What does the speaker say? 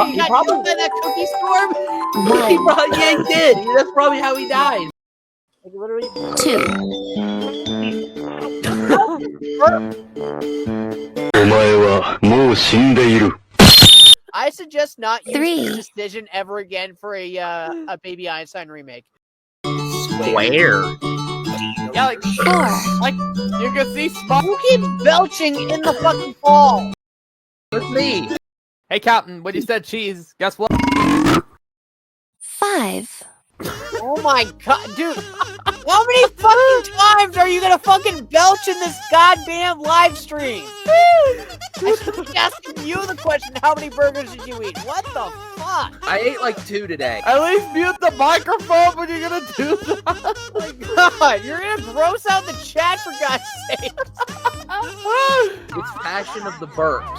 He got killed by that cookie storm? Yeah, he did. That's probably how he died. Like, literally. 2, お前はもう死んでいる。 I suggest not using Three. this decision ever again for a Baby Einstein remake. Square. Yeah, like 4, you can see Spock. Who keeps belching in the fucking fall? That's me. Hey, Captain, when you said cheese, guess what? 5, Oh my god, dude. How many fucking times are you gonna fucking belch in this goddamn live stream? I should be asking you the question, how many burgers did you eat? What the fuck? I ate like 2 today. At least mute the microphone when you're gonna do that. Oh my god, you're gonna gross out the chat for God's sake. It's Passion of the Burps.